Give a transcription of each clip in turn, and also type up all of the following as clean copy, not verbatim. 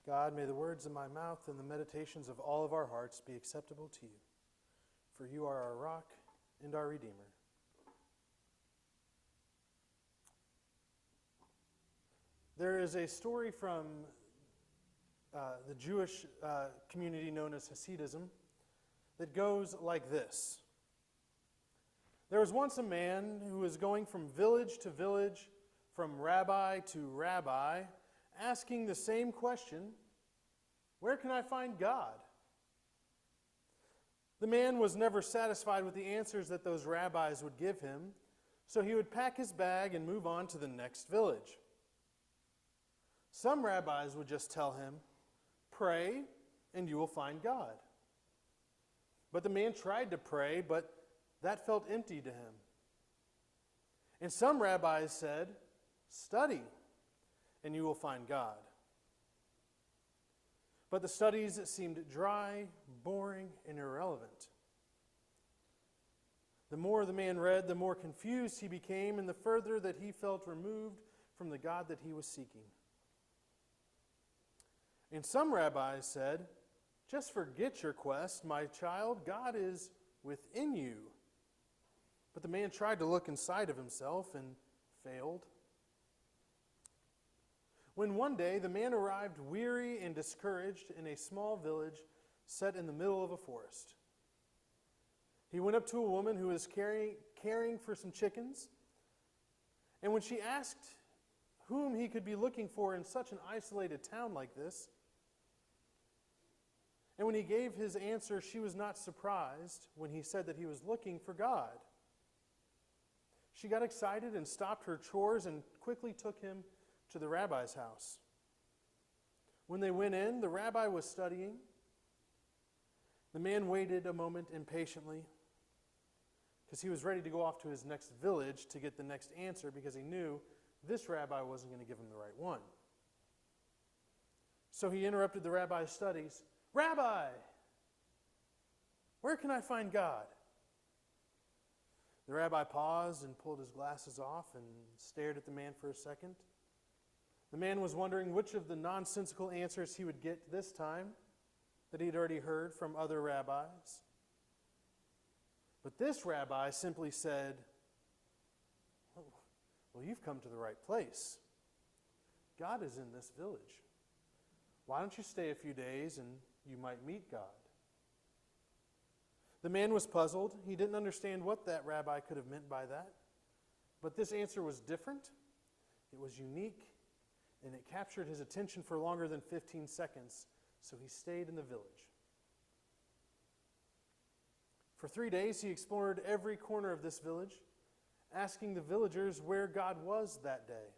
God, may the words of my mouth and the meditations of all of our hearts be acceptable to you, for you are our rock and our Redeemer. There is a story from the Jewish community known as Hasidism that goes like this. There was once a man who was going from village to village, from rabbi to rabbi, asking the same question, where can I find God? The man was never satisfied with the answers that those rabbis would give him, so he would pack his bag and move on to the next village. Some rabbis would just tell him, pray and you will find God. But the man tried to pray, but that felt empty to him. And some rabbis said, study and you will find God. But the studies seemed dry, boring, and irrelevant. The more the man read, the more confused he became, and the further that he felt removed from the God that he was seeking. And some rabbis said, just forget your quest, my child. God is within you. But the man tried to look inside of himself and failed. When one day the man arrived weary and discouraged in a small village set in the middle of a forest. He went up to a woman who was caring for some chickens, and when she asked whom he could be looking for in such an isolated town like this, and when he gave his answer, she was not surprised when he said that he was looking for God. She got excited and stopped her chores and quickly took him to the rabbi's house. When they went in, the rabbi was studying. The man waited a moment impatiently because he was ready to go off to his next village to get the next answer because he knew this rabbi wasn't going to give him the right one. So he interrupted the rabbi's studies. Rabbi, where can I find God? The rabbi paused and pulled his glasses off and stared at the man for a second. The man was wondering which of the nonsensical answers he would get this time that he'd already heard from other rabbis. But this rabbi simply said, well, you've come to the right place. God is in this village. Why don't you stay a few days and you might meet God? The man was puzzled. He didn't understand what that rabbi could have meant by that. But this answer was different. It was unique. And it captured his attention for longer than 15 seconds. So he stayed in the village. For 3 days, he explored every corner of this village, asking the villagers where God was that day.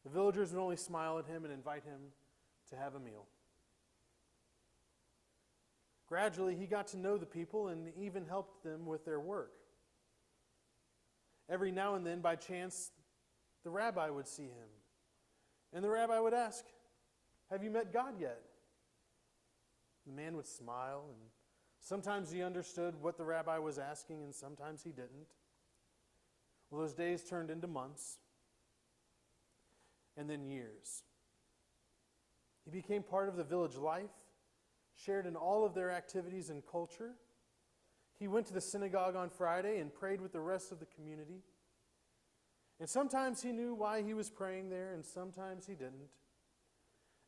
The villagers would only smile at him and invite him to have a meal. Gradually, he got to know the people and even helped them with their work. Every now and then, by chance, the rabbi would see him. And the rabbi would ask, have you met God yet? The man would smile, and sometimes he understood what the rabbi was asking, and sometimes he didn't. Well, those days turned into months, and then years. He became part of the village life, shared in all of their activities and culture. He went to the synagogue on Friday and prayed with the rest of the community. And sometimes he knew why he was praying there, and sometimes he didn't.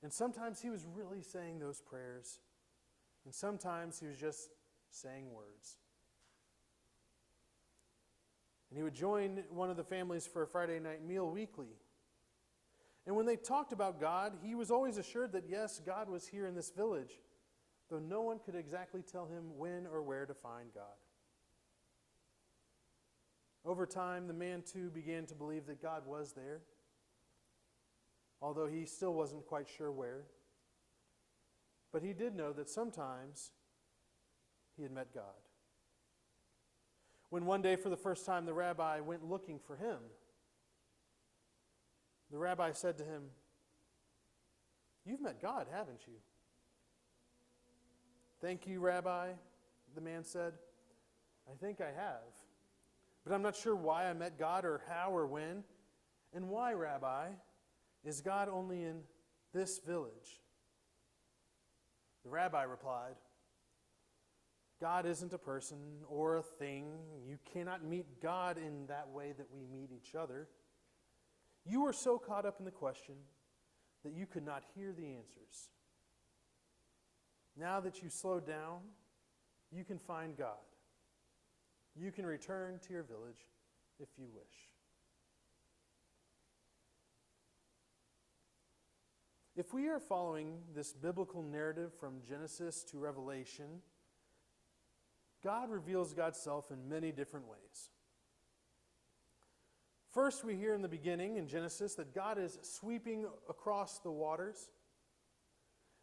And sometimes he was really saying those prayers, and sometimes he was just saying words. And he would join one of the families for a Friday night meal weekly. And when they talked about God, he was always assured that yes, God was here in this village, though no one could exactly tell him when or where to find God. Over time, the man too began to believe that God was there, although he still wasn't quite sure where. But he did know that sometimes he had met God. When one day, for the first time, the rabbi went looking for him, the rabbi said to him, "You've met God, haven't you?" "Thank you, Rabbi," the man said. "I think I have. But I'm not sure why I met God or how or when. And why, Rabbi? Is God only in this village? The rabbi replied, God isn't a person or a thing. You cannot meet God in that way that we meet each other. You were so caught up in the question that you could not hear the answers. Now that you slowed down, you can find God. You can return to your village if you wish. If we are following this biblical narrative from Genesis to Revelation, God reveals God's self in many different ways. First, we hear in the beginning in Genesis that God is sweeping across the waters.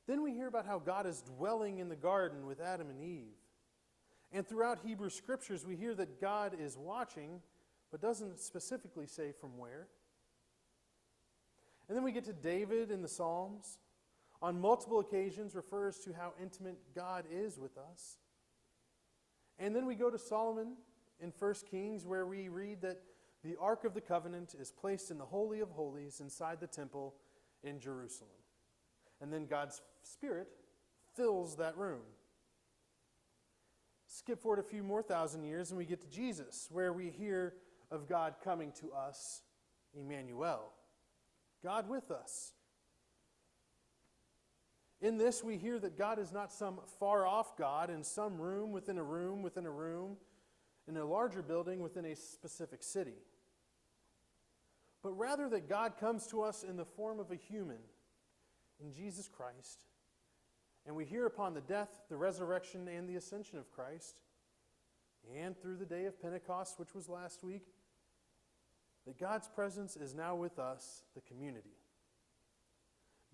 Then we hear about how God is dwelling in the garden with Adam and Eve. And throughout Hebrew Scriptures, we hear that God is watching, but doesn't specifically say from where. And then we get to David in the Psalms. On multiple occasions refers to how intimate God is with us. And then we go to Solomon in 1 Kings, where we read that the Ark of the Covenant is placed in the Holy of Holies inside the temple in Jerusalem. And then God's Spirit fills that room. Skip forward a few more thousand years and we get to Jesus, where we hear of God coming to us, Emmanuel, God with us. In this, we hear that God is not some far-off God in some room within a room within a room, in a larger building within a specific city. But rather that God comes to us in the form of a human, in Jesus Christ. And we hear upon the death, the resurrection, and the ascension of Christ, and through the day of Pentecost, which was last week, that God's presence is now with us, the community.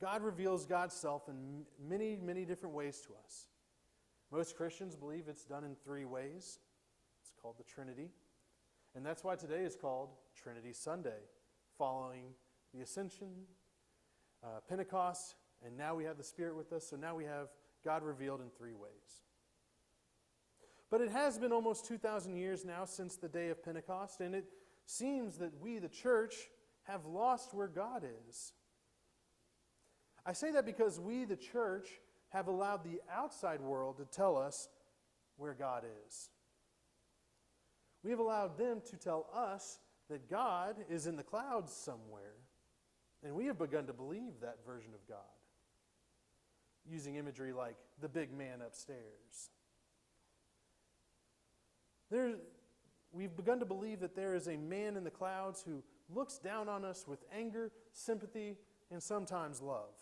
God reveals God's self in many, many different ways to us. Most Christians believe it's done in 3 ways. It's called the Trinity. And that's why today is called Trinity Sunday, following the Ascension, Pentecost, and now we have the Spirit with us. So now we have God revealed in 3 ways. But it has been almost 2,000 years now since the day of Pentecost, and it seems that we, the church, have lost where God is. I say that because we, the church, have allowed the outside world to tell us where God is. We have allowed them to tell us that God is in the clouds somewhere, and we have begun to believe that version of God, using imagery like the big man upstairs. We've begun to believe that there is a man in the clouds who looks down on us with anger, sympathy, and sometimes love.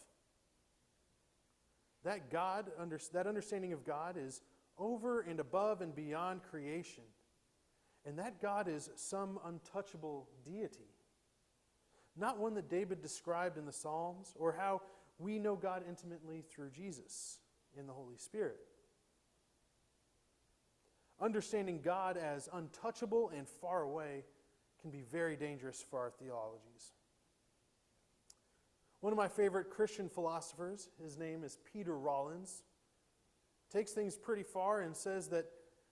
That understanding of God is over and above and beyond creation. And that God is some untouchable deity. Not one that David described in the Psalms, or how we know God intimately through Jesus in the Holy Spirit. Understanding God as untouchable and far away can be very dangerous for our theologies. One of my favorite Christian philosophers, his name is Peter Rollins, takes things pretty far and says that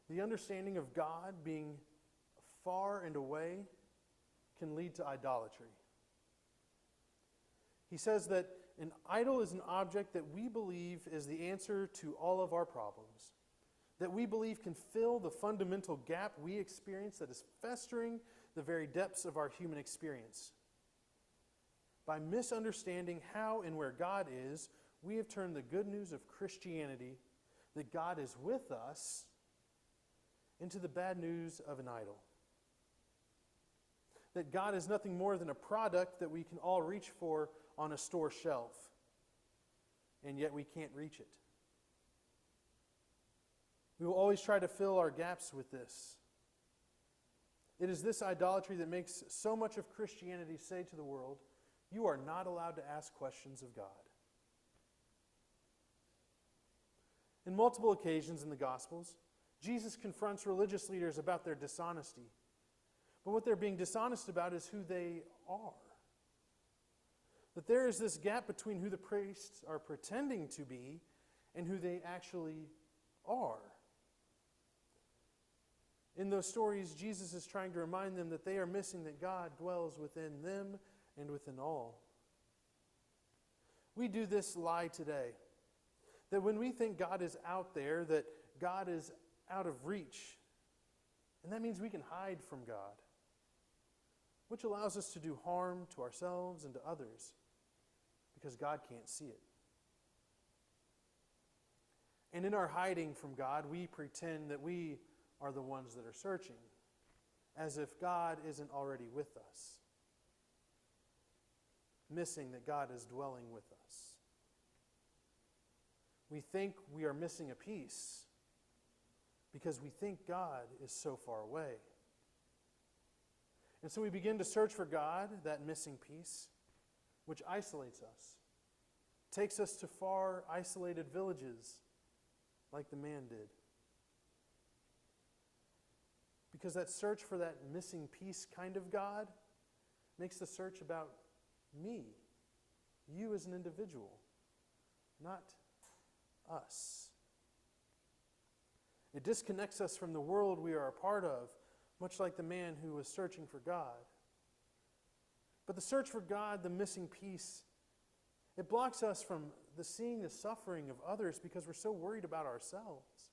the understanding of God being far and away can lead to idolatry. He says that an idol is an object that we believe is the answer to all of our problems, that we believe can fill the fundamental gap we experience that is festering the very depths of our human experience. By misunderstanding how and where God is, we have turned the good news of Christianity, that God is with us, into the bad news of an idol. That God is nothing more than a product that we can all reach for on a store shelf, and yet we can't reach it. We will always try to fill our gaps with this. It is this idolatry that makes so much of Christianity say to the world, you are not allowed to ask questions of God. In multiple occasions in the Gospels, Jesus confronts religious leaders about their dishonesty. But what they're being dishonest about is who they are. That there is this gap between who the priests are pretending to be and who they actually are. In those stories, Jesus is trying to remind them that they are missing that God dwells within them and within all. We do this lie today. That when we think God is out there, that God is out of reach. And that means we can hide from God, which allows us to do harm to ourselves and to others because God can't see it. And in our hiding from God, we pretend that we are the ones that are searching, as if God isn't already with us, missing that God is dwelling with us. We think we are missing a piece because we think God is so far away. And so we begin to search for God, that missing piece, which isolates us, takes us to far isolated villages like the man did. Because that search for that missing piece kind of God makes the search about me, you as an individual, not us. It disconnects us from the world we are a part of, much like the man who was searching for God. But the search for God, the missing piece, it blocks us from seeing the suffering of others because we're so worried about ourselves.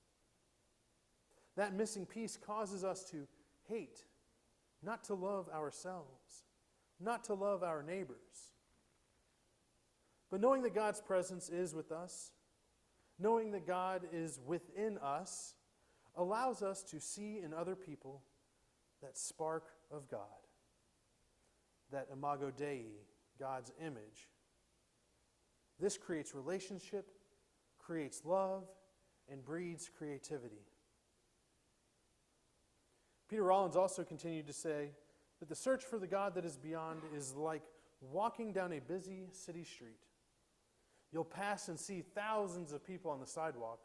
That missing piece causes us to hate, not to love ourselves, not to love our neighbors. But knowing that God's presence is with us, knowing that God is within us, allows us to see in other people that spark of God, that imago Dei, God's image. This creates relationship, creates love, and breeds creativity. Peter Rollins also continued to say that the search for the God that is beyond is like walking down a busy city street. You'll pass and see thousands of people on the sidewalk.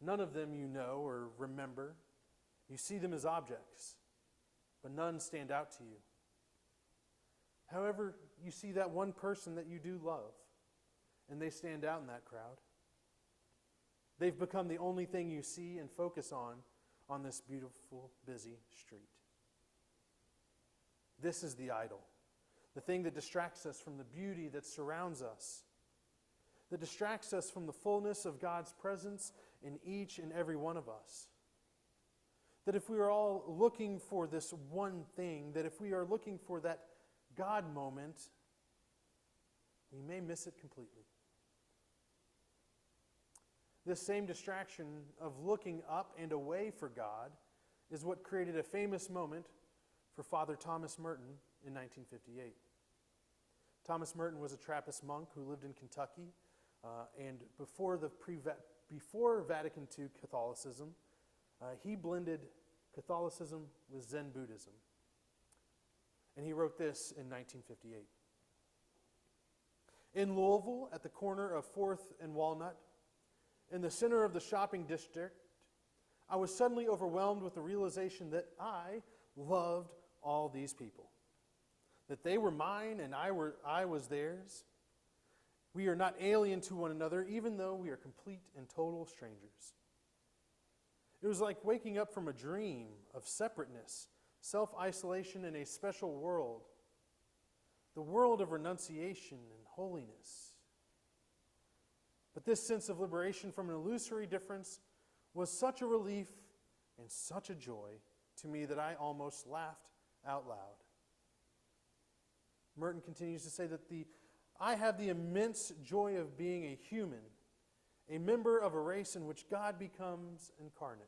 None of them you know or remember. You see them as objects, but none stand out to you. However, you see that one person that you do love, and they stand out in that crowd. They've become the only thing you see and focus on this beautiful, busy street. This is the idol, the thing that distracts us from the beauty that surrounds us, that distracts us from the fullness of God's presence in each and every one of us. That if we are all looking for this one thing, that if we are looking for that God moment, we may miss it completely. This same distraction of looking up and away for God is what created a famous moment for Father Thomas Merton in 1958. Thomas Merton was a Trappist monk who lived in Kentucky, and before Vatican II Catholicism, he blended Catholicism with Zen Buddhism. And he wrote this in 1958. In Louisville, at the corner of 4th and Walnut, in the center of the shopping district, I was suddenly overwhelmed with the realization that I loved all these people, that they were mine and I was theirs. We are not alien to one another, even though we are complete and total strangers. It was like waking up from a dream of separateness, self-isolation in a special world, the world of renunciation and holiness. But this sense of liberation from an illusory difference was such a relief and such a joy to me that I almost laughed out loud. Merton continues to say that I have the immense joy of being a human, a member of a race in which God becomes incarnate.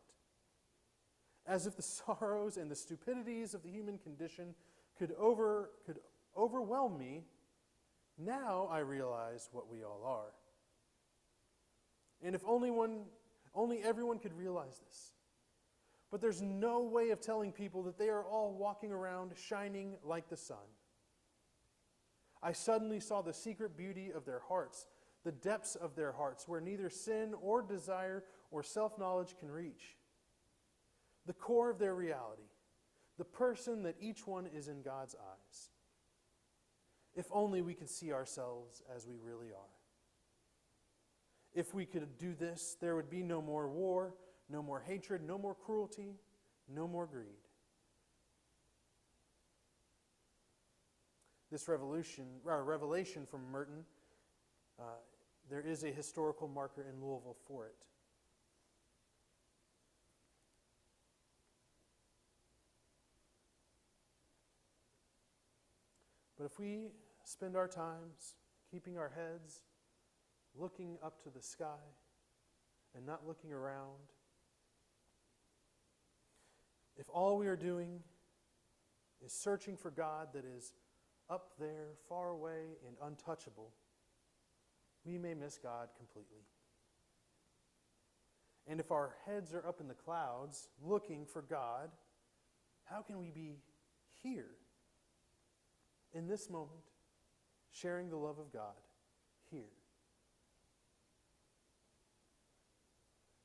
As if the sorrows and the stupidities of the human condition could overwhelm me, now I realize what we all are. And if only everyone could realize this. But there's no way of telling people that they are all walking around shining like the sun. I suddenly saw the secret beauty of their hearts, the depths of their hearts, where neither sin or desire or self-knowledge can reach. The core of their reality, the person that each one is in God's eyes. If only we could see ourselves as we really are. If we could do this, there would be no more war, no more hatred, no more cruelty, no more greed. This revelation from Merton There is a historical marker in Louisville for it. But if we spend our times keeping our heads looking up to the sky and not looking around, if all we are doing is searching for God that is up there, far away, and untouchable, we may miss God completely. And if our heads are up in the clouds looking for God, how can we be here in this moment, sharing the love of God here?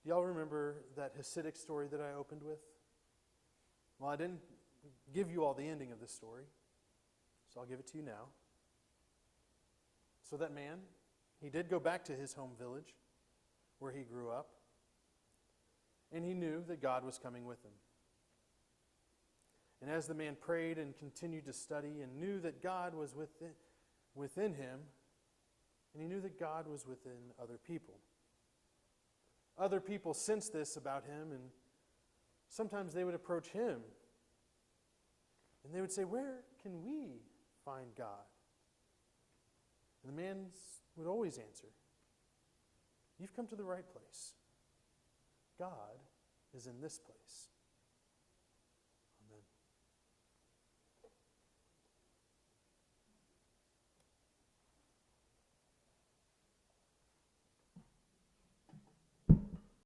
Do y'all remember that Hasidic story that I opened with? Well, I didn't give you all the ending of this story, so I'll give it to you now. So that man, he did go back to his home village where he grew up, and he knew that God was coming with him. And as the man prayed and continued to study and knew that God was within him, and he knew that God was within other people. Other people sensed this about him, and sometimes they would approach him, and they would say, "Where can we find God?" And the man would always answer, "You've come to the right place. God is in this place."